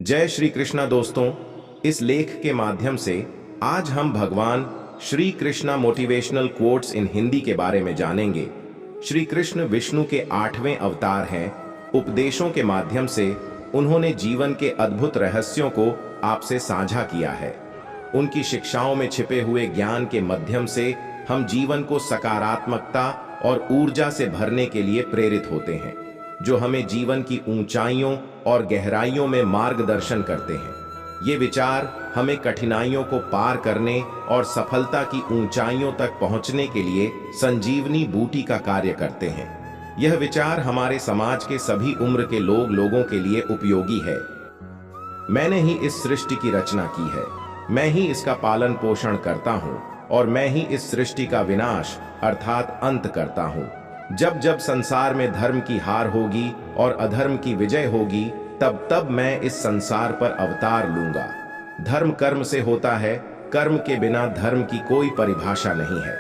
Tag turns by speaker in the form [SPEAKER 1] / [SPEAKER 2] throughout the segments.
[SPEAKER 1] जय श्री कृष्णा दोस्तों, इस लेख के माध्यम से आज हम भगवान Shri Krishna motivational quotes in Hindi के बारे में जानेंगे। श्री कृष्ण विष्णु के 8वें अवतार हैं। उपदेशों के माध्यम से उन्होंने जीवन के अद्भुत रहस्यों को आपसे साझा किया है। उनकी शिक्षाओं में छिपे हुए ज्ञान के माध्यम से हम जीवन को सकारात्मकता और ऊर्जा से भरने के लिए प्रेरित होते हैं, जो हमें जीवन की ऊंचाइयों और गहराइयों में मार्गदर्शन करते हैं। ये विचार हमें कठिनाइयों को पार करने और सफलता की ऊंचाइयों तक पहुंचने के लिए संजीवनी बूटी का कार्य करते हैं। यह विचार हमारे समाज के सभी उम्र के लोगों के लिए उपयोगी है। मैंने ही इस सृष्टि की रचना की है, मैं ही इसका पालन पोषण करता हूँ और मैं ही इस सृष्टि का विनाश अर्थात अंत करता हूँ। जब जब संसार में धर्म की हार होगी और अधर्म की विजय होगी, तब तब मैं इस संसार पर अवतार लूंगा। धर्म कर्म से होता है, कर्म के बिना धर्म की कोई परिभाषा नहीं है।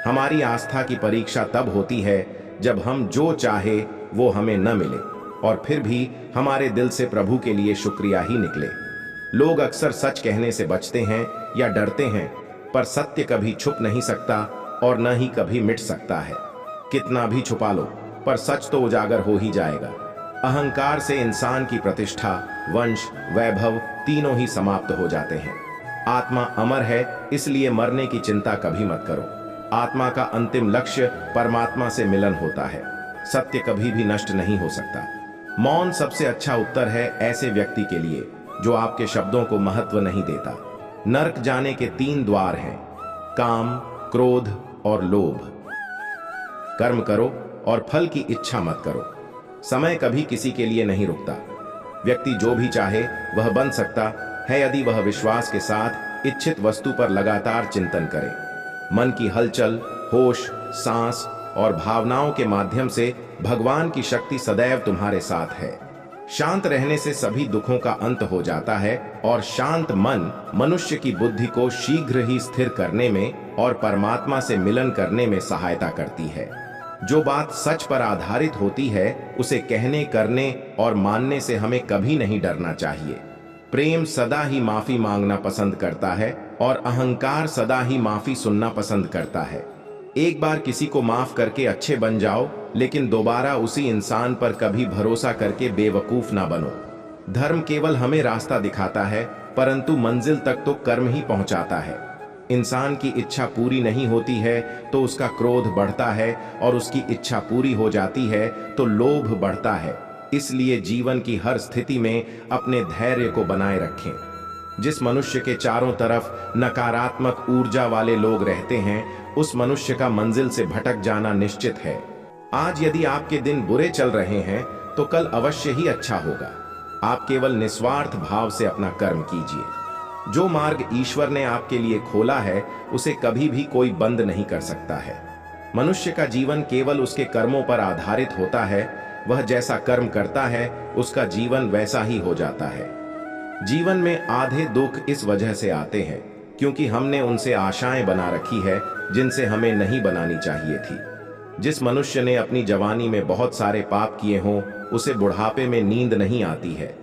[SPEAKER 1] हमारी आस्था की परीक्षा तब होती है जब हम जो चाहे वो हमें न मिले और फिर भी हमारे दिल से प्रभु के लिए शुक्रिया ही निकले। लोग अक्सर सच कहने से बचते हैं या डरते हैं, पर सत्य कभी छुप नहीं सकता और न ही कभी मिट सकता है। कितना भी छुपा लो, पर सच तो उजागर हो ही जाएगा। अहंकार से इंसान की प्रतिष्ठा, वंश, वैभव तीनों ही समाप्त हो जाते हैं। आत्मा अमर है, इसलिए मरने की चिंता कभी मत करो। आत्मा का अंतिम लक्ष्य परमात्मा से मिलन होता है। सत्य कभी भी नष्ट नहीं हो सकता। मौन सबसे अच्छा उत्तर है ऐसे व्यक्ति के लिए जो आपके शब्दों को महत्व नहीं देता। नरक जाने के 3 द्वार हैं: काम, क्रोध और लोभ। कर्म करो और फल की इच्छा मत करो। समय कभी किसी के लिए नहीं रुकता। व्यक्ति जो भी चाहे वह बन सकता है यदि वह विश्वास के साथ इच्छित वस्तु पर लगातार चिंतन करे। मन की हलचल, होश, सांस और भावनाओं के माध्यम से भगवान की शक्ति सदैव तुम्हारे साथ है। शांत रहने से सभी दुखों का अंत हो जाता है और शांत मन मनुष्य की बुद्धि को शीघ्र ही स्थिर करने में और परमात्मा से मिलन करने में सहायता करती है। जो बात सच पर आधारित होती है उसे कहने, करने और मानने से हमें कभी नहीं डरना चाहिए। प्रेम सदा ही माफी मांगना पसंद करता है और अहंकार सदा ही माफी सुनना पसंद करता है। एक बार किसी को माफ करके अच्छे बन जाओ, लेकिन दोबारा उसी इंसान पर कभी भरोसा करके बेवकूफ ना बनो। धर्म केवल हमें रास्ता दिखाता है, परंतु मंजिल तक तो कर्म ही पहुंचाता है। इंसान की इच्छा पूरी नहीं होती है तो उसका क्रोध बढ़ता है और उसकी इच्छा पूरी हो जाती है तो लोभ बढ़ता है। इसलिए जीवन की हर स्थिति में अपने धैर्य को बनाए रखें। जिस मनुष्य के चारों तरफ नकारात्मक ऊर्जा वाले लोग रहते हैं, उस मनुष्य का मंजिल से भटक जाना निश्चित है। आज यदि आपके दिन बुरे चल रहे हैं तो कल अवश्य ही अच्छा होगा। आप केवल निस्वार्थ भाव से अपना कर्म कीजिए। जो मार्ग ईश्वर ने आपके लिए खोला है उसे कभी भी कोई बंद नहीं कर सकता है। मनुष्य का जीवन केवल उसके कर्मों पर आधारित होता है। वह जैसा कर्म करता है उसका जीवन वैसा ही हो जाता है। जीवन में आधे दुख इस वजह से आते हैं क्योंकि हमने उनसे आशाएं बना रखी है जिनसे हमें नहीं बनानी चाहिए थी। जिस मनुष्य ने अपनी जवानी में बहुत सारे पाप किए हों, उसे बुढ़ापे में नींद नहीं आती है।